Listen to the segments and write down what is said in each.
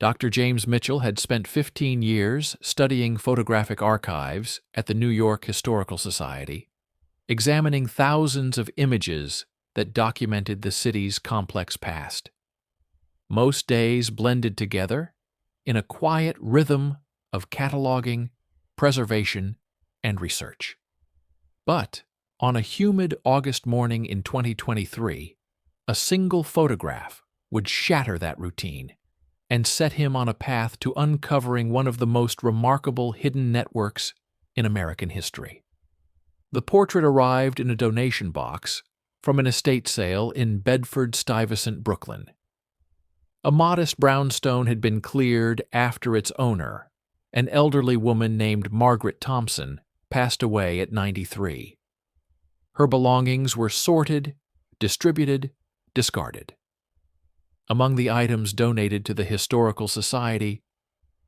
Dr. James Mitchell had spent 15 years studying photographic archives at the New York Historical Society, examining thousands of images that documented the city's complex past. Most days blended together in a quiet rhythm of cataloging, preservation, and research. But on a humid August morning in 2023, a single photograph would shatter that routine and set him on a path to uncovering one of the most remarkable hidden networks in American history. The portrait arrived in a donation box from an estate sale in Bedford-Stuyvesant, Brooklyn. A modest brownstone had been cleared after its owner, an elderly woman named Margaret Thompson, passed away at 93. Her belongings were sorted, distributed, discarded. Among the items donated to the Historical Society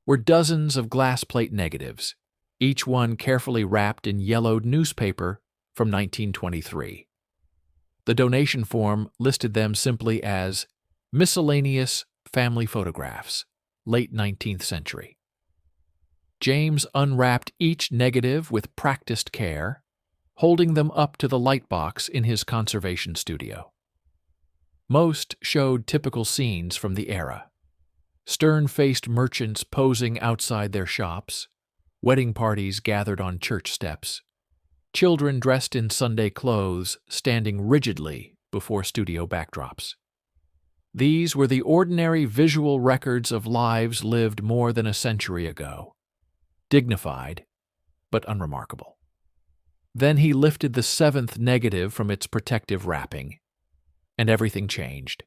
were dozens of glass plate negatives, each one carefully wrapped in yellowed newspaper from 1923. The donation form listed them simply as miscellaneous family photographs, late 19th century. James unwrapped each negative with practiced care, holding them up to the light box in his conservation studio. Most showed typical scenes from the era: stern-faced merchants posing outside their shops, wedding parties gathered on church steps, children dressed in Sunday clothes standing rigidly before studio backdrops. These were the ordinary visual records of lives lived more than a century ago, dignified but unremarkable. Then he lifted the seventh negative from its protective wrapping, and everything changed.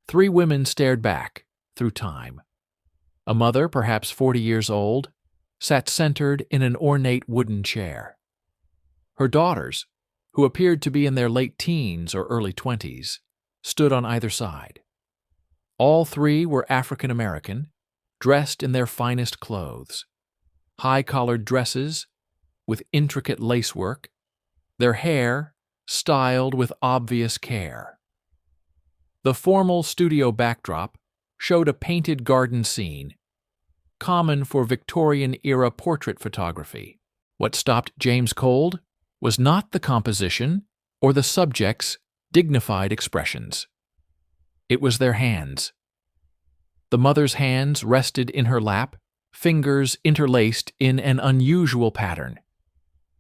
3 women stared back through time. A mother, perhaps 40 years old, sat centered in an ornate wooden chair. Her daughters, who appeared to be in their late teens or early 20s, stood on either side. All 3 were African American, dressed in their finest clothes: high-collared dresses with intricate lacework, their hair styled with obvious care. The formal studio backdrop showed a painted garden scene, common for Victorian-era portrait photography. What stopped James cold was not the composition or the subject's dignified expressions. It was their hands. The mother's hands rested in her lap, fingers interlaced in an unusual pattern.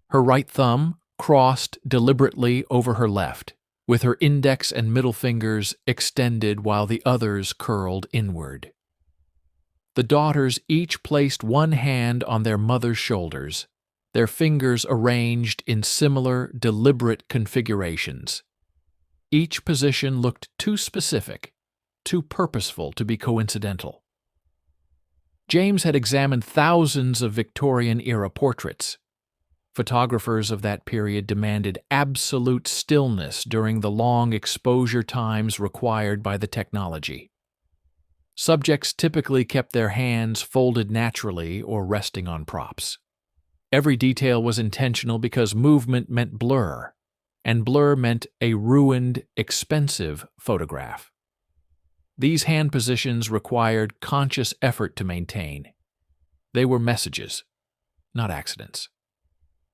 Her right thumb crossed deliberately over her left, with her index and middle fingers extended while the others curled inward. The daughters each placed one hand on their mother's shoulders, their fingers arranged in similar, deliberate configurations. Each position looked too specific, too purposeful to be coincidental. James had examined thousands of Victorian-era portraits. Photographers of that period demanded absolute stillness during the long exposure times required by the technology. Subjects typically kept their hands folded naturally or resting on props. Every detail was intentional because movement meant blur, and blur meant a ruined, expensive photograph. These hand positions required conscious effort to maintain. They were messages, not accidents.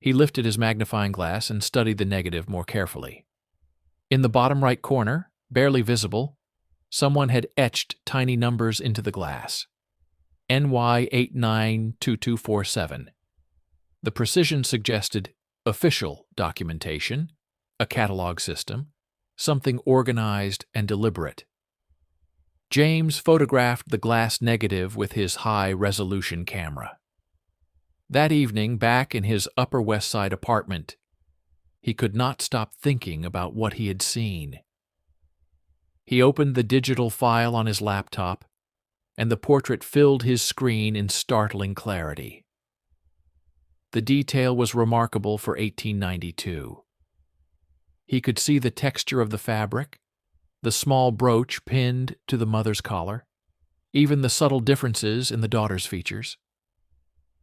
He lifted his magnifying glass and studied the negative more carefully. In the bottom right corner, barely visible, someone had etched tiny numbers into the glass. NY892247. The precision suggested official documentation, a catalog system, something organized and deliberate. James photographed the glass negative with his high-resolution camera. That evening, back in his Upper West Side apartment, he could not stop thinking about what he had seen. He opened the digital file on his laptop, and the portrait filled his screen in startling clarity. The detail was remarkable for 1892. He could see the texture of the fabric, the small brooch pinned to the mother's collar, even the subtle differences in the daughter's features.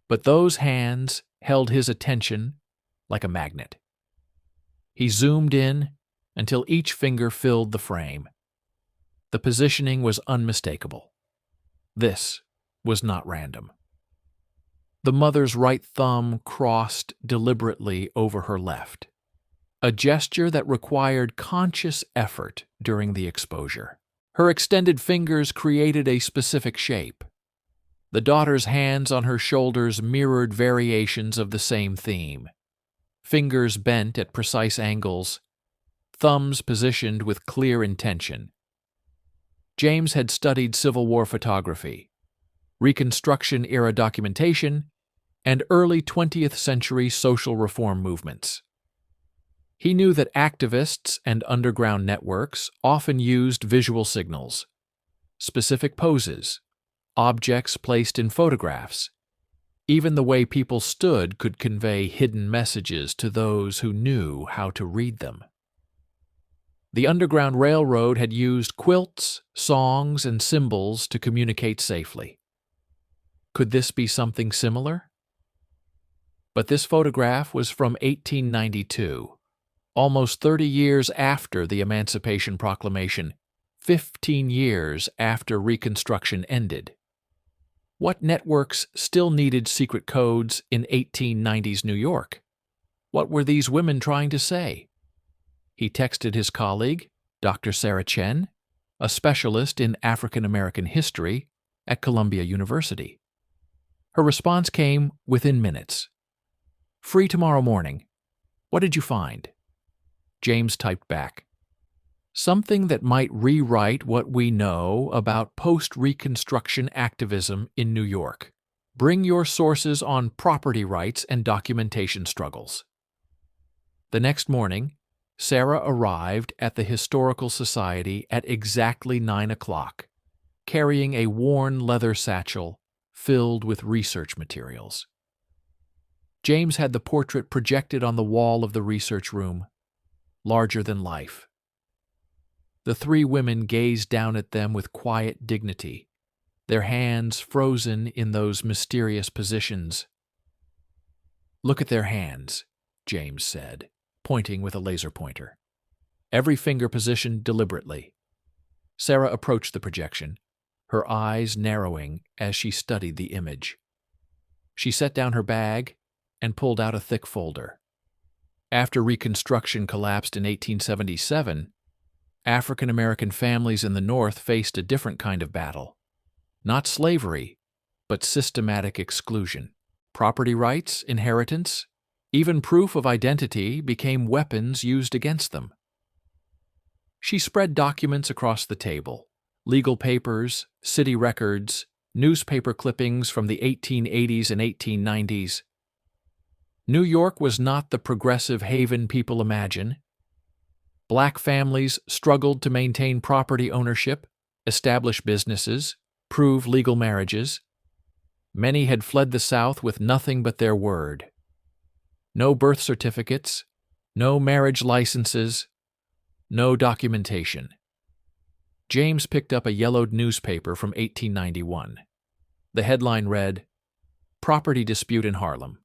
But those hands held his attention like a magnet. He zoomed in until each finger filled the frame. The positioning was unmistakable. This was not random. The mother's right thumb crossed deliberately over her left, a gesture that required conscious effort during the exposure. Her extended fingers created a specific shape. The daughter's hands on her shoulders mirrored variations of the same theme. Fingers bent at precise angles, thumbs positioned with clear intention. James had studied Civil War photography, Reconstruction-era documentation, and early 20th century social reform movements. He knew that activists and underground networks often used visual signals, specific poses, objects placed in photographs. Even the way people stood could convey hidden messages to those who knew how to read them. The Underground Railroad had used quilts, songs, and symbols to communicate safely. Could this be something similar? But this photograph was from 1892, almost 30 years after the Emancipation Proclamation, 15 years after Reconstruction ended. What networks still needed secret codes in 1890s New York? What were these women trying to say? He texted his colleague, Dr. Sarah Chen, a specialist in African American history at Columbia University. Her response came within minutes. "Free tomorrow morning. What did you find?" James typed back, "Something that might rewrite what we know about post-Reconstruction activism in New York. Bring your sources on property rights and documentation struggles." The next morning, Sarah arrived at the Historical Society at exactly 9 o'clock, carrying a worn leather satchel filled with research materials. James had the portrait projected on the wall of the research room, larger than life. The three women gazed down at them with quiet dignity, their hands frozen in those mysterious positions. "Look at their hands," James said, pointing with a laser pointer. Every finger positioned deliberately. Sarah approached the projection, her eyes narrowing as she studied the image. She set down her bag and pulled out a thick folder. After Reconstruction collapsed in 1877, African American families in the North faced a different kind of battle. Not slavery, but systematic exclusion. Property rights, inheritance, even proof of identity became weapons used against them. She spread documents across the table: legal papers, city records, newspaper clippings from the 1880s and 1890s. New York was not the progressive haven people imagine. Black families struggled to maintain property ownership, establish businesses, prove legal marriages. Many had fled the South with nothing but their word. No birth certificates, no marriage licenses, no documentation. James picked up a yellowed newspaper from 1891. The headline read, "Property Dispute in Harlem.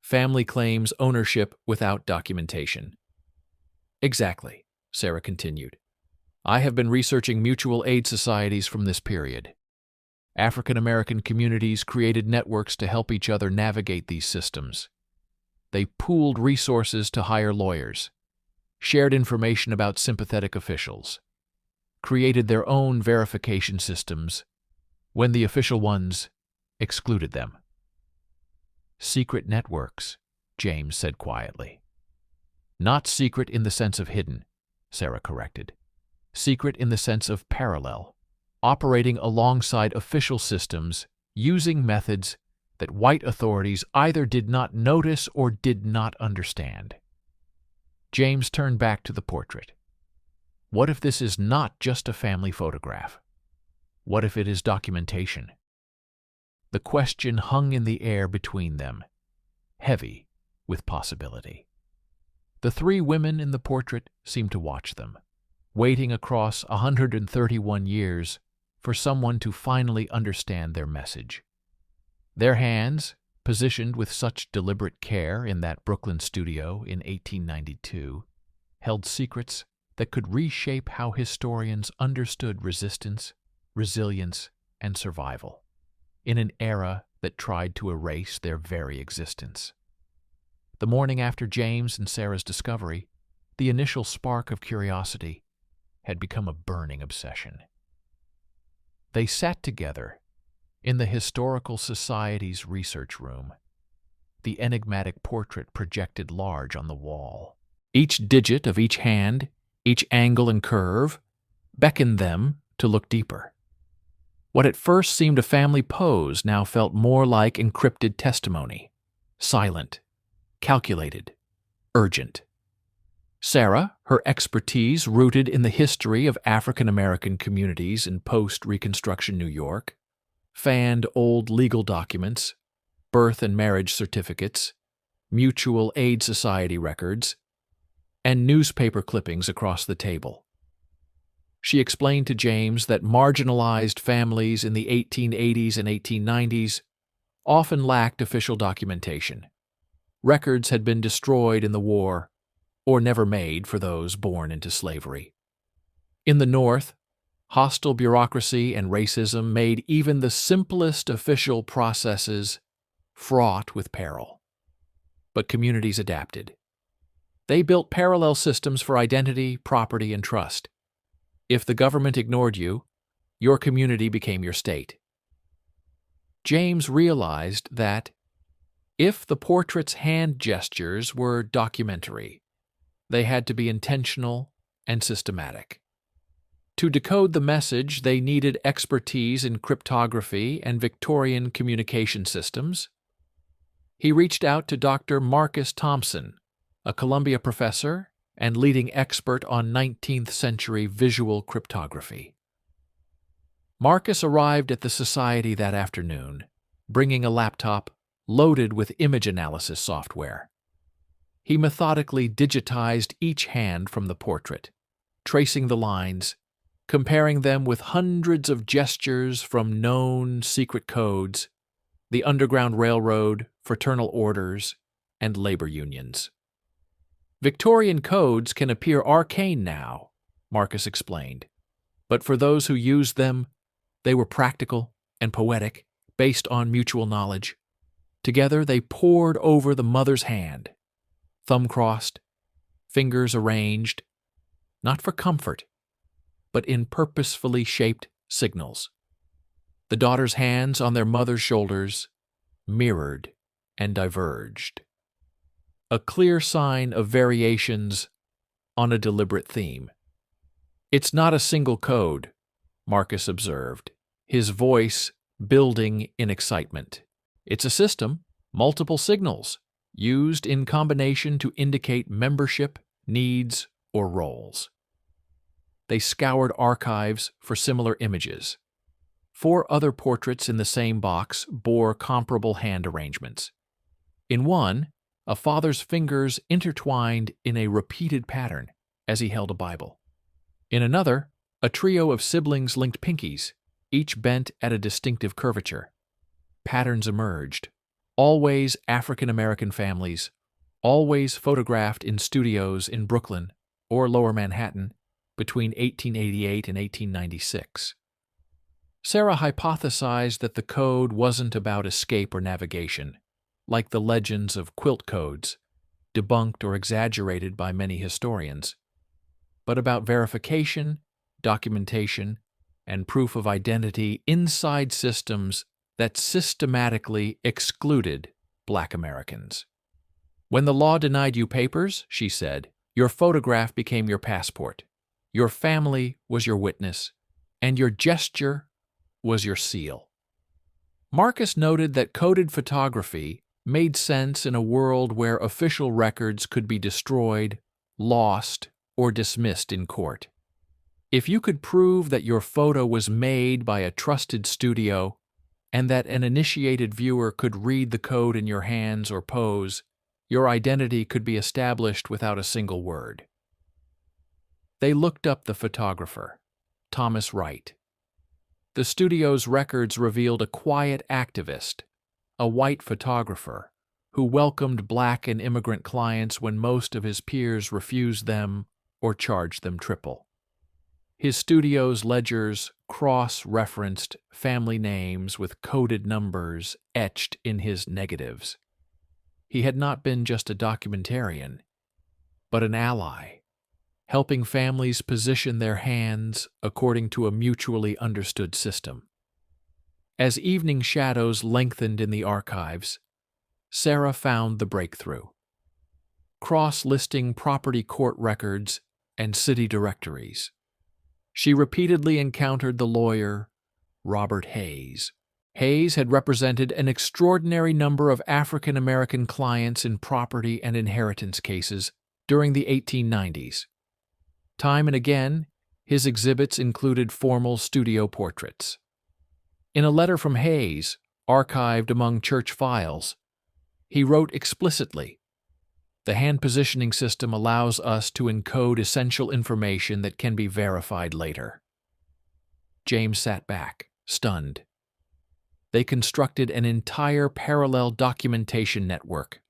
Family claims ownership without documentation." "Exactly," Sarah continued. "I have been researching mutual aid societies from this period. African American communities created networks to help each other navigate these systems. They pooled resources to hire lawyers, shared information about sympathetic officials, created their own verification systems when the official ones excluded them." "Secret networks," James said quietly. "Not secret in the sense of hidden," Sarah corrected. "Secret in the sense of parallel, operating alongside official systems, using methods that white authorities either did not notice or did not understand." James turned back to the portrait. What if this is not just a family photograph? What if it is documentation? The question hung in the air between them, heavy with possibility. The three women in the portrait seemed to watch them, waiting across 131 years for someone to finally understand their message. Their hands, positioned with such deliberate care in that Brooklyn studio in 1892, held secrets that could reshape how historians understood resistance, resilience, and survival, in an era that tried to erase their very existence. The morning after James and Sarah's discovery, the initial spark of curiosity had become a burning obsession. They sat together in the Historical Society's research room, the enigmatic portrait projected large on the wall. Each digit of each hand, each angle and curve, beckoned them to look deeper. What at first seemed a family pose now felt more like encrypted testimony, silent, calculated, urgent. Sarah, her expertise rooted in the history of African American communities in post-Reconstruction New York, fanned old legal documents, birth and marriage certificates, mutual aid society records, and newspaper clippings across the table. She explained to James that marginalized families in the 1880s and 1890s often lacked official documentation. Records had been destroyed in the war or never made for those born into slavery. In the North, hostile bureaucracy and racism made even the simplest official processes fraught with peril. But communities adapted. They built parallel systems for identity, property, and trust. If the government ignored you, your community became your state. James realized that if the portrait's hand gestures were documentary, they had to be intentional and systematic. To decode the message, they needed expertise in cryptography and Victorian communication systems. He reached out to Dr. Marcus Thompson, a Columbia professor and leading expert on 19th century visual cryptography. Marcus arrived at the Society that afternoon, bringing a laptop loaded with image analysis software. He methodically digitized each hand from the portrait, tracing the lines, comparing them with hundreds of gestures from known secret codes, the Underground Railroad, fraternal orders, and labor unions. Victorian codes can appear arcane now, Marcus explained, but for those who used them, they were practical and poetic, based on mutual knowledge. Together they pored over the mother's hand, thumb crossed, fingers arranged, not for comfort, but in purposefully shaped signals. The daughter's hands on their mother's shoulders mirrored and diverged. A clear sign of variations on a deliberate theme. It's not a single code, Marcus observed, his voice building in excitement. It's a system, multiple signals, used in combination to indicate membership, needs, or roles. They scoured archives for similar images. 4 other portraits in the same box bore comparable hand arrangements. In one, a father's fingers intertwined in a repeated pattern as he held a Bible. In another, a trio of siblings linked pinkies, each bent at a distinctive curvature. Patterns emerged, always African American families, always photographed in studios in Brooklyn or Lower Manhattan between 1888 and 1896. Sarah hypothesized that the code wasn't about escape or navigation, like the legends of quilt codes, debunked or exaggerated by many historians, but about verification, documentation, and proof of identity inside systems that systematically excluded Black Americans. When the law denied you papers, she said, your photograph became your passport, your family was your witness, and your gesture was your seal. Marcus noted that coded photography made sense in a world where official records could be destroyed, lost, or dismissed in court. If you could prove that your photo was made by a trusted studio and that an initiated viewer could read the code in your hands or pose, your identity could be established without a single word. They looked up the photographer, Thomas Wright. The studio's records revealed a quiet activist, a white photographer, who welcomed Black and immigrant clients when most of his peers refused them or charged them triple. His studio's ledgers cross-referenced family names with coded numbers etched in his negatives. He had not been just a documentarian, but an ally, helping families position their hands according to a mutually understood system. As evening shadows lengthened in the archives, Sarah found the breakthrough. Cross-listing property court records and city directories. She repeatedly encountered the lawyer, Robert Hayes. Hayes had represented an extraordinary number of African American clients in property and inheritance cases during the 1890s. Time and again, his exhibits included formal studio portraits. In a letter from Hayes, archived among church files, he wrote explicitly, "The hand positioning system allows us to encode essential information that can be verified later." James sat back, stunned. They constructed an entire parallel documentation network.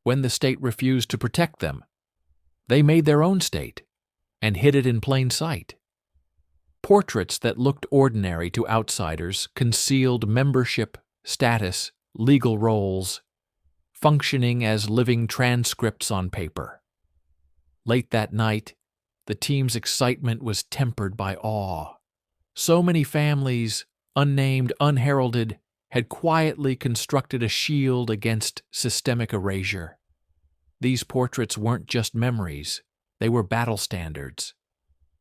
When the state refused to protect them, they made their own state and hid it in plain sight. Portraits that looked ordinary to outsiders concealed membership, status, legal roles, functioning as living transcripts on paper. Late that night, the team's excitement was tempered by awe. So many families, unnamed, unheralded, had quietly constructed a shield against systemic erasure. These portraits weren't just memories, they were battle standards.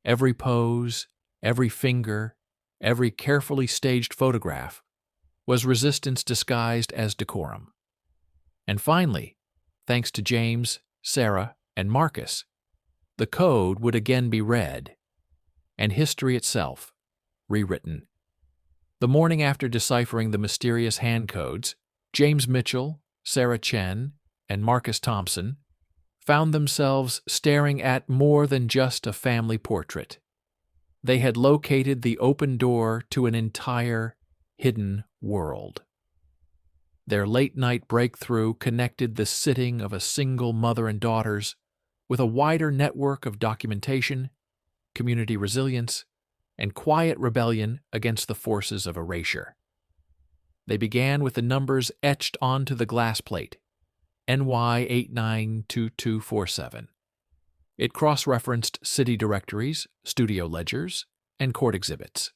Every pose, every finger, every carefully staged photograph was resistance disguised as decorum. And finally, thanks to James, Sarah, and Marcus, the code would again be read, and history itself rewritten. The morning after deciphering the mysterious hand codes, James Mitchell, Sarah Chen, and Marcus Thompson found themselves staring at more than just a family portrait. They had located the open door to an entire hidden world. Their late-night breakthrough connected the sitting of a single mother and daughters with a wider network of documentation, community resilience, and quiet rebellion against the forces of erasure. They began with the numbers etched onto the glass plate, NY892247. It cross-referenced city directories, studio ledgers, and court exhibits.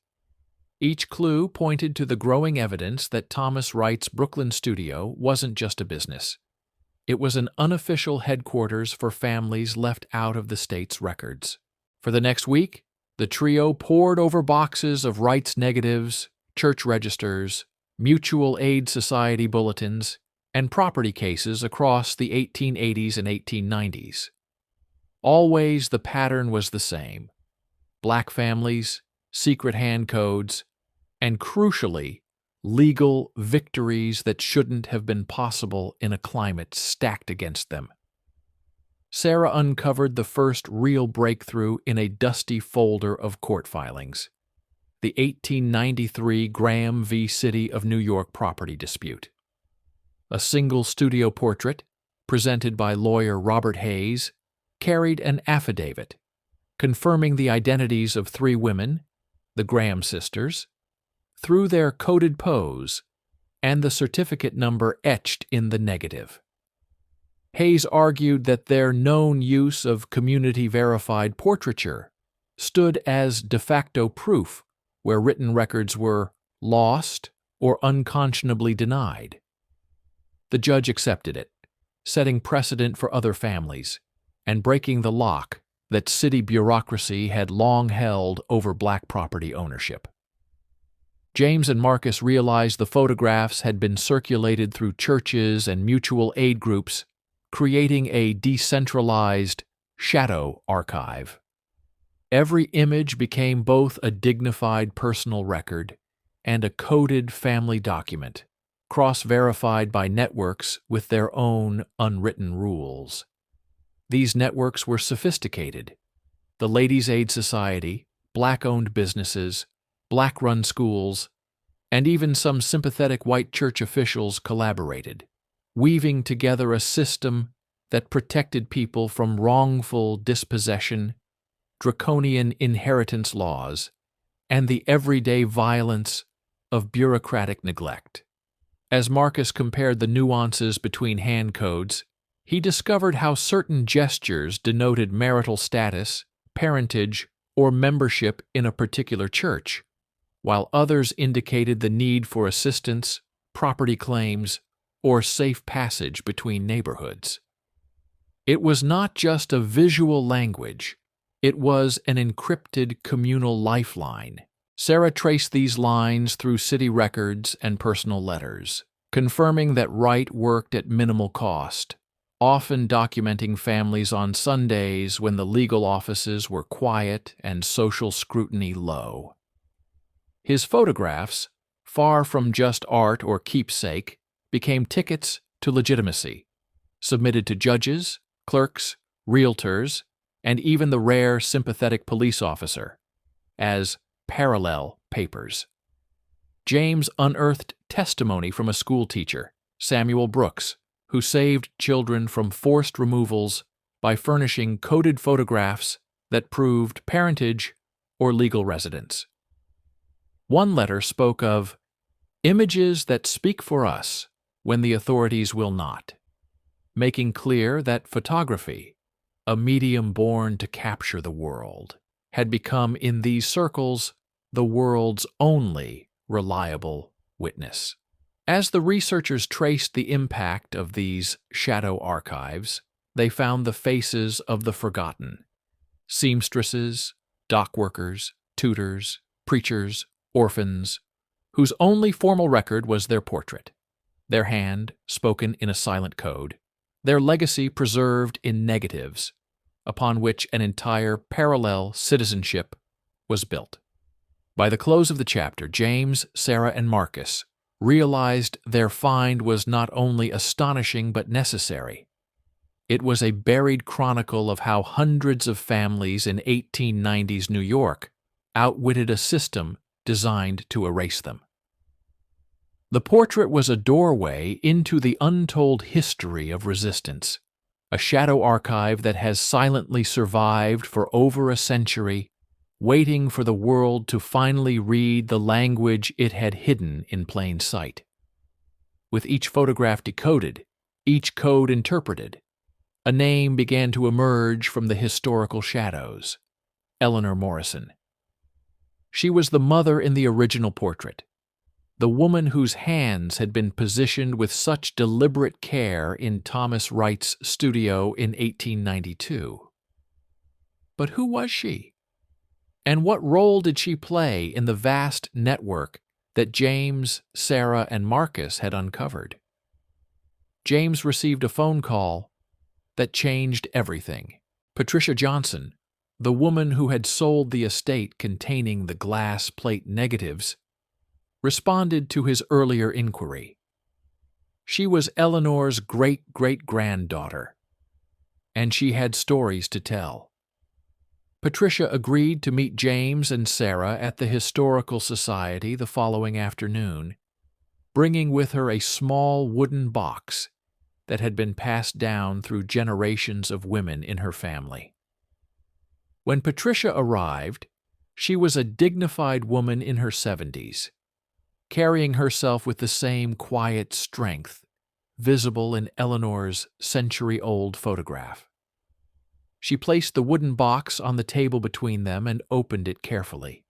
Each clue pointed to the growing evidence that Thomas Wright's Brooklyn studio wasn't just a business. It was an unofficial headquarters for families left out of the state's records. For the next week, the trio pored over boxes of Wright's negatives, church registers, mutual aid society bulletins, and property cases across the 1880s and 1890s. Always the pattern was the same: black families, secret hand codes, and crucially, legal victories that shouldn't have been possible in a climate stacked against them. Sarah uncovered the first real breakthrough in a dusty folder of court filings: the 1893 Graham v. City of New York property dispute. A single studio portrait, presented by lawyer Robert Hayes, carried an affidavit confirming the identities of three women, the Graham sisters, through their coded pose and the certificate number etched in the negative. Hayes argued that their known use of community-verified portraiture stood as de facto proof where written records were lost or unconscionably denied. The judge accepted it, setting precedent for other families and breaking the lock that city bureaucracy had long held over black property ownership. James and Marcus realized the photographs had been circulated through churches and mutual aid groups, creating a decentralized shadow archive. Every image became both a dignified personal record and a coded family document, cross-verified by networks with their own unwritten rules. These networks were sophisticated. The Ladies' Aid Society, black-owned businesses, black-run schools, and even some sympathetic white church officials collaborated, weaving together a system that protected people from wrongful dispossession, draconian inheritance laws, and the everyday violence of bureaucratic neglect. As Marcus compared the nuances between hand codes, he discovered how certain gestures denoted marital status, parentage, or membership in a particular church, while others indicated the need for assistance, property claims, or safe passage between neighborhoods. It was not just a visual language, it was an encrypted communal lifeline. Sarah traced these lines through city records and personal letters, confirming that Wright worked at minimal cost, often documenting families on Sundays when the legal offices were quiet and social scrutiny low. His photographs, far from just art or keepsake, became tickets to legitimacy, submitted to judges, clerks, realtors, and even the rare sympathetic police officer, as parallel papers. James unearthed testimony from a schoolteacher, Samuel Brooks, who saved children from forced removals by furnishing coded photographs that proved parentage or legal residence. One letter spoke of images that speak for us when the authorities will not, making clear that photography, a medium born to capture the world, had become in these circles the world's only reliable witness. As the researchers traced the impact of these shadow archives, they found the faces of the forgotten: seamstresses, dock workers, tutors, preachers, orphans, whose only formal record was their portrait, their hand spoken in a silent code, their legacy preserved in negatives, upon which an entire parallel citizenship was built. By the close of the chapter, James, Sarah, and Marcus realized their find was not only astonishing but necessary. It was a buried chronicle of how hundreds of families in 1890s New York outwitted a system designed to erase them. The portrait was a doorway into the untold history of resistance, a shadow archive that has silently survived for over a century, waiting for the world to finally read the language it had hidden in plain sight. With each photograph decoded, each code interpreted, a name began to emerge from the historical shadows: Eleanor Morrison. She was the mother in the original portrait, the woman whose hands had been positioned with such deliberate care in Thomas Wright's studio in 1892. But who was she? And what role did she play in the vast network that James, Sarah, and Marcus had uncovered? James received a phone call that changed everything. Patricia Johnson, the woman who had sold the estate containing the glass plate negatives, responded to his earlier inquiry. She was Eleanor's great-great-granddaughter, and she had stories to tell. Patricia agreed to meet James and Sarah at the Historical Society the following afternoon, bringing with her a small wooden box that had been passed down through generations of women in her family. When Patricia arrived, she was a dignified woman in her 70s, carrying herself with the same quiet strength visible in Eleanor's century-old photograph. She placed the wooden box on the table between them and opened it carefully.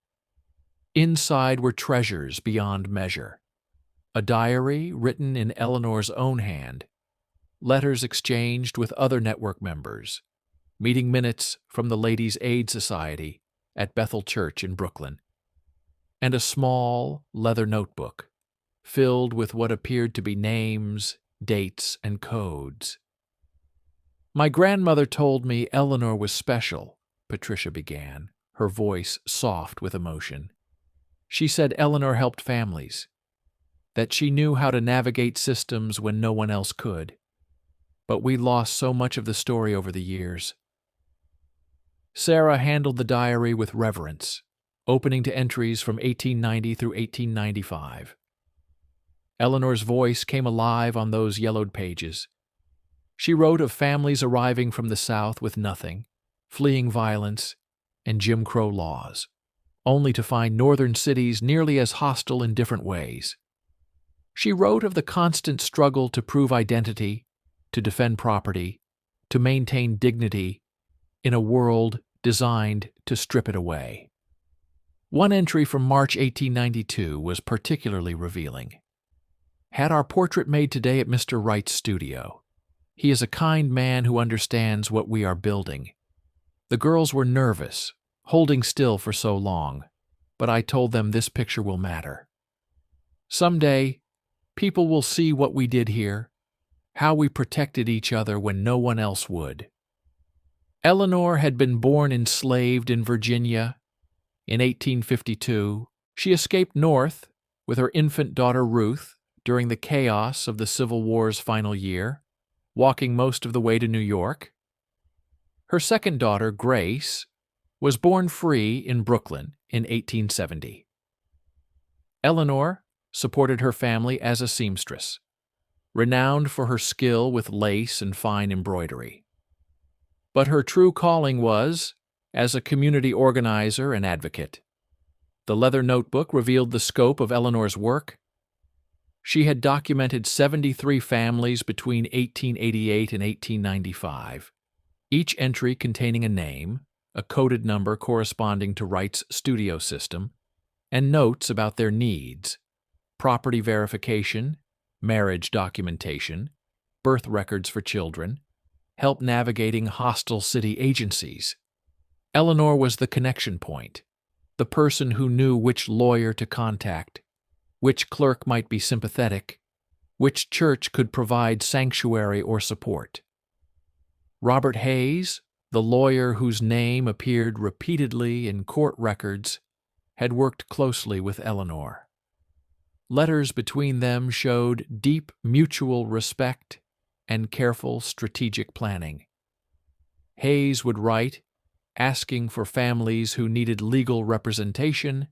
Inside were treasures beyond measure: a diary written in Eleanor's own hand, letters exchanged with other network members, meeting minutes from the Ladies' Aid Society at Bethel Church in Brooklyn, and a small leather notebook filled with what appeared to be names, dates, and codes. "My grandmother told me Eleanor was special," Patricia began, her voice soft with emotion. "She said Eleanor helped families, that she knew how to navigate systems when no one else could. But we lost so much of the story over the years." Sarah handled the diary with reverence, opening to entries from 1890 through 1895. Eleanor's voice came alive on those yellowed pages. She wrote of families arriving from the South with nothing, fleeing violence, and Jim Crow laws, only to find northern cities nearly as hostile in different ways. She wrote of the constant struggle to prove identity, to defend property, to maintain dignity in a world designed to strip it away. One entry from March 1892 was particularly revealing. Had our portrait made today at Mr. Wright's studio. He is a kind man who understands what we are building. The girls were nervous, holding still for so long, but I told them this picture will matter. Someday, people will see what we did here, how we protected each other when no one else would. Eleanor had been born enslaved in Virginia. In 1852, she escaped north with her infant daughter Ruth during the chaos of the Civil War's final year, walking most of the way to New York. Her second daughter, Grace, was born free in Brooklyn in 1870. Eleanor supported her family as a seamstress, renowned for her skill with lace and fine embroidery. But her true calling was as a community organizer and advocate. The leather notebook revealed the scope of Eleanor's work. She had documented 73 families between 1888 and 1895, each entry containing a name, a coded number corresponding to Wright's studio system, and notes about their needs: property verification, marriage documentation, birth records for children, help navigating hostile city agencies. Eleanor was the connection point, the person who knew which lawyer to contact, which clerk might be sympathetic, which church could provide sanctuary or support. Robert Hayes, the lawyer whose name appeared repeatedly in court records, had worked closely with Eleanor. Letters between them showed deep mutual respect and careful strategic planning. Hayes would write, asking for families who needed legal representation,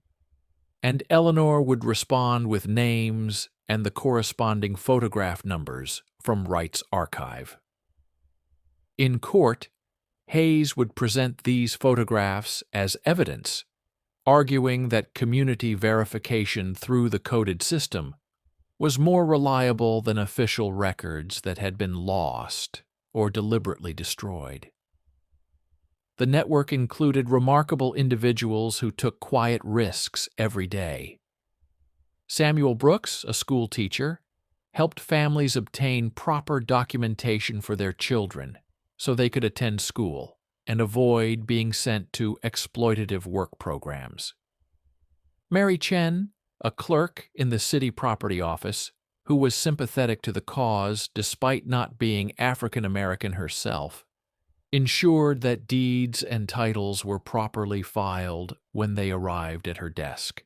and Eleanor would respond with names and the corresponding photograph numbers from Wright's archive. In court, Hayes would present these photographs as evidence, arguing that community verification through the coded system was more reliable than official records that had been lost or deliberately destroyed. The network included remarkable individuals who took quiet risks every day. Samuel Brooks, a school teacher, helped families obtain proper documentation for their children so they could attend school and avoid being sent to exploitative work programs. Mary Chen, a clerk in the city property office, who was sympathetic to the cause despite not being African American herself, ensured that deeds and titles were properly filed when they arrived at her desk,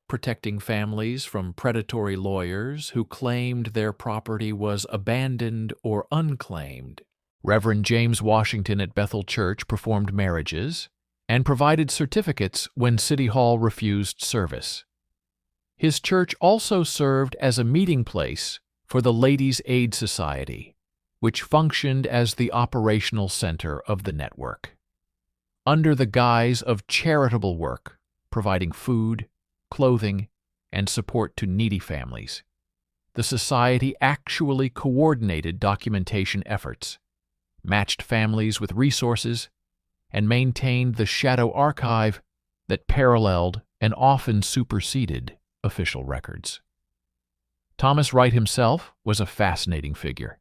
protecting families from predatory lawyers who claimed their property was abandoned or unclaimed. Reverend James Washington at Bethel Church performed marriages and provided certificates when City Hall refused service. His church also served as a meeting place for the Ladies' Aid Society, which functioned as the operational center of the network. Under the guise of charitable work, providing food, clothing, and support to needy families, the society actually coordinated documentation efforts, matched families with resources, and maintained the shadow archive that paralleled and often superseded official records. Thomas Wright himself was a fascinating figure.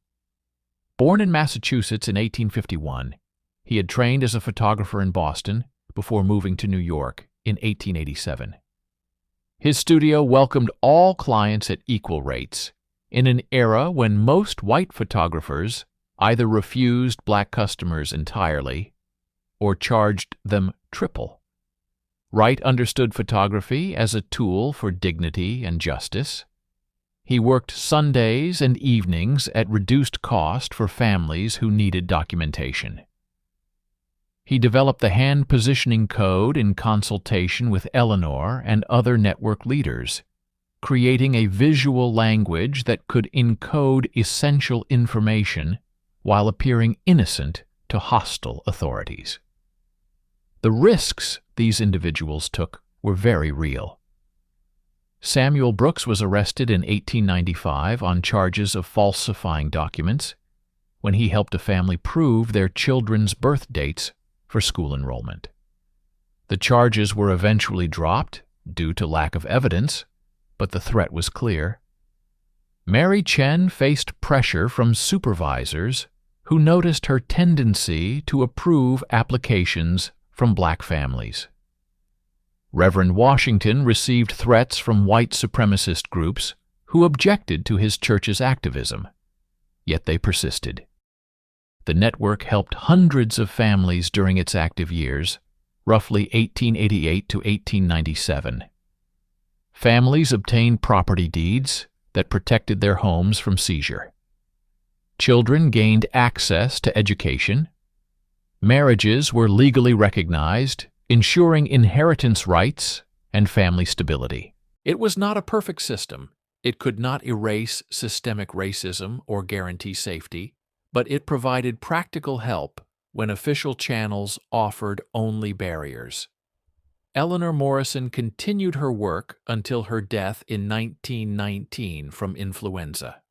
Born in Massachusetts in 1851, he had trained as a photographer in Boston before moving to New York in 1887. His studio welcomed all clients at equal rates in an era when most white photographers either refused black customers entirely or charged them triple. Wright understood photography as a tool for dignity and justice. He worked Sundays and evenings at reduced cost for families who needed documentation. He developed the hand positioning code in consultation with Eleanor and other network leaders, creating a visual language that could encode essential information while appearing innocent to hostile authorities. The risks these individuals took were very real. Samuel Brooks was arrested in 1895 on charges of falsifying documents when he helped a family prove their children's birth dates for school enrollment. The charges were eventually dropped due to lack of evidence, but the threat was clear. Mary Chen faced pressure from supervisors who noticed her tendency to approve applications from black families. Reverend Washington received threats from white supremacist groups who objected to his church's activism, yet they persisted. The network helped hundreds of families during its active years, roughly 1888 to 1897. Families obtained property deeds that protected their homes from seizure. Children gained access to education. Marriages were legally recognized, ensuring inheritance rights and family stability. It was not a perfect system. It could not erase systemic racism or guarantee safety, but it provided practical help when official channels offered only barriers. Eleanor Morrison continued her work until her death in 1919 from influenza.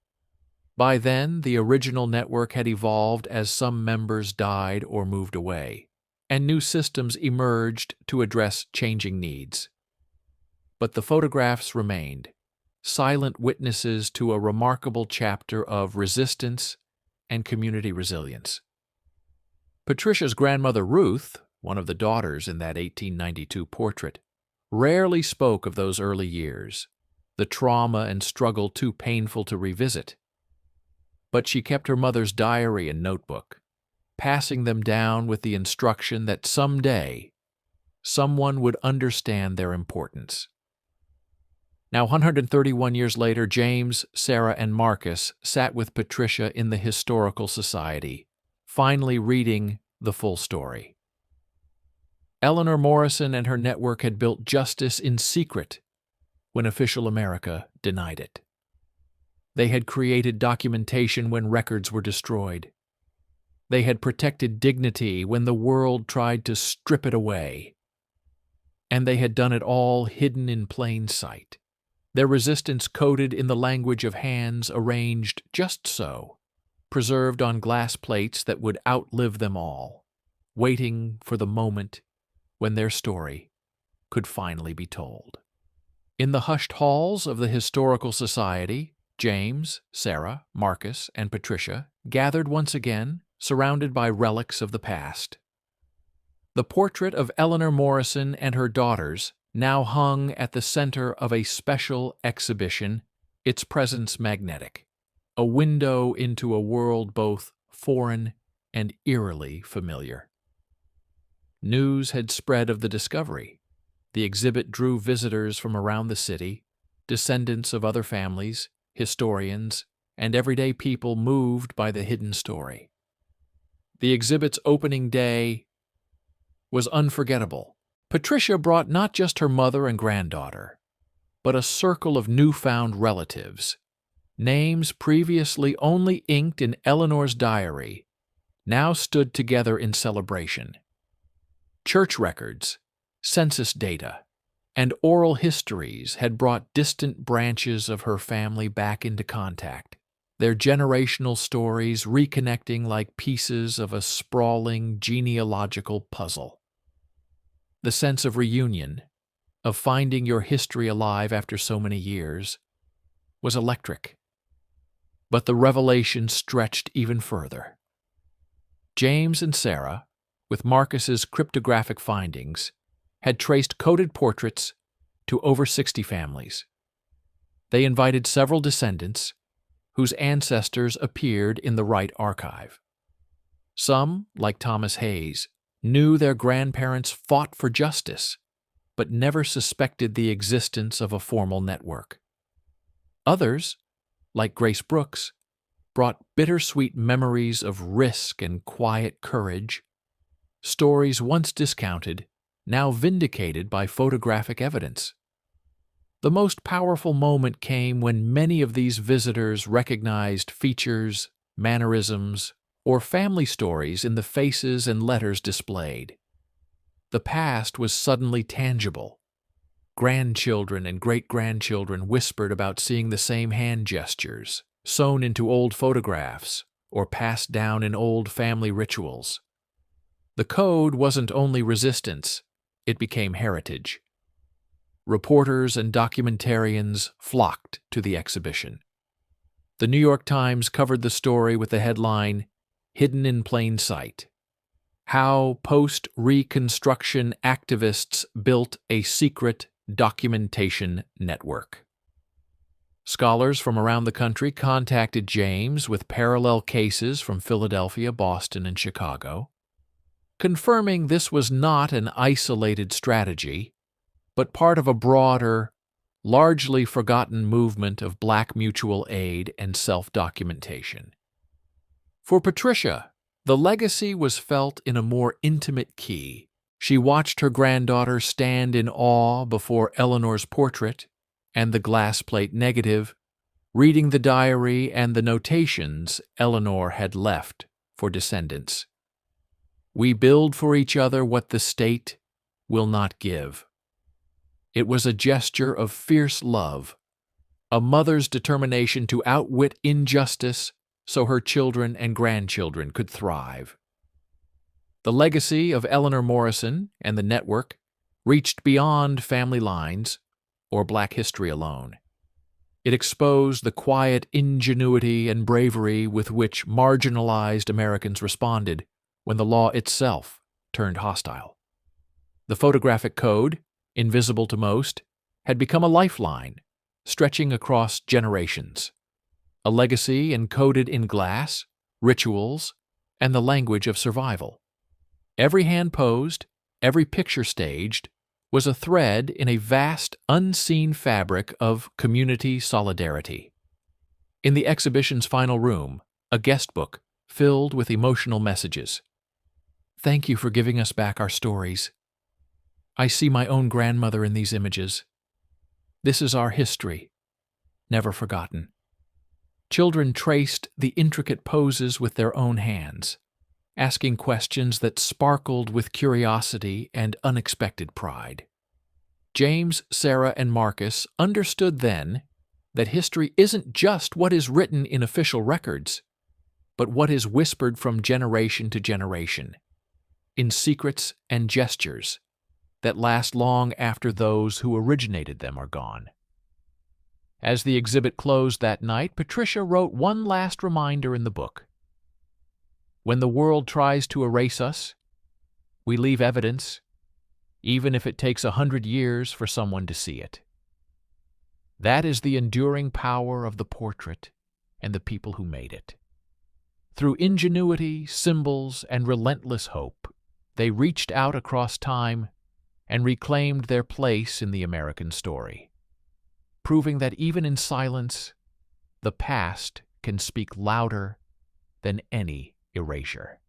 By then, the original network had evolved as some members died or moved away, and new systems emerged to address changing needs. But the photographs remained, silent witnesses to a remarkable chapter of resistance and community resilience. Patricia's grandmother Ruth, one of the daughters in that 1892 portrait, rarely spoke of those early years, the trauma and struggle too painful to revisit. But she kept her mother's diary and notebook, passing them down with the instruction that someday someone would understand their importance. Now, 131 years later, James, Sarah, and Marcus sat with Patricia in the Historical Society, finally reading the full story. Eleanor Morrison and her network had built justice in secret when official America denied it. They had created documentation when records were destroyed. They had protected dignity when the world tried to strip it away. And they had done it all hidden in plain sight, their resistance coded in the language of hands arranged just so, preserved on glass plates that would outlive them all, waiting for the moment when their story could finally be told. In the hushed halls of the Historical Society, James, Sarah, Marcus, and Patricia gathered once again, surrounded by relics of the past. The portrait of Eleanor Morrison and her daughters now hung at the center of a special exhibition, its presence magnetic, a window into a world both foreign and eerily familiar. News had spread of the discovery. The exhibit drew visitors from around the city, descendants of other families, historians, and everyday people moved by the hidden story. The exhibit's opening day was unforgettable. Patricia brought not just her mother and granddaughter, but a circle of newfound relatives. Names previously only inked in Eleanor's diary now stood together in celebration. Church records, census data, and oral histories had brought distant branches of her family back into contact, their generational stories reconnecting like pieces of a sprawling genealogical puzzle. The sense of reunion, of finding your history alive after so many years, was electric. But the revelation stretched even further. James and Sarah, with Marcus's cryptographic findings, had traced coded portraits to over 60 families. They invited several descendants whose ancestors appeared in the right archive. Some, like Thomas Hayes, knew their grandparents fought for justice, but never suspected the existence of a formal network. Others, like Grace Brooks, brought bittersweet memories of risk and quiet courage, stories once discounted, now vindicated by photographic evidence. The most powerful moment came when many of these visitors recognized features, mannerisms, or family stories in the faces and letters displayed. The past was suddenly tangible. Grandchildren and great-grandchildren whispered about seeing the same hand gestures, sewn into old photographs, or passed down in old family rituals. The code wasn't only resistance, it became heritage. Reporters and documentarians flocked to the exhibition. The New York Times covered the story with the headline, "Hidden in Plain Sight: How Post-Reconstruction Activists Built a Secret Documentation Network." Scholars from around the country contacted James with parallel cases from Philadelphia, Boston, and Chicago, confirming this was not an isolated strategy, but part of a broader, largely forgotten movement of Black mutual aid and self-documentation. For Patricia, the legacy was felt in a more intimate key. She watched her granddaughter stand in awe before Eleanor's portrait and the glass plate negative, reading the diary and the notations Eleanor had left for Descendants. "We build for each other what the state will not give." It was a gesture of fierce love, a mother's determination to outwit injustice so her children and grandchildren could thrive. The legacy of Eleanor Morrison and the network reached beyond family lines or Black history alone. It exposed the quiet ingenuity and bravery with which marginalized Americans responded when the law itself turned hostile. The photographic code, invisible to most, had become a lifeline, stretching across generations. A legacy encoded in glass, rituals, and the language of survival. Every hand posed, every picture staged, was a thread in a vast, unseen fabric of community solidarity. In the exhibition's final room, a guest book filled with emotional messages. "Thank you for giving us back our stories. I see my own grandmother in these images. This is our history, never forgotten." Children traced the intricate poses with their own hands, asking questions that sparkled with curiosity and unexpected pride. James, Sarah, and Marcus understood then that history isn't just what is written in official records, but what is whispered from generation to generation, in secrets and gestures that last long after those who originated them are gone. As the exhibit closed that night, Patricia wrote one last reminder in the book. "When the world tries to erase us, we leave evidence, even if it takes 100 years for someone to see it. That is the enduring power of the portrait and the people who made it. Through ingenuity, symbols, and relentless hope, they reached out across time and reclaimed their place in the American story, proving that even in silence, the past can speak louder than any erasure."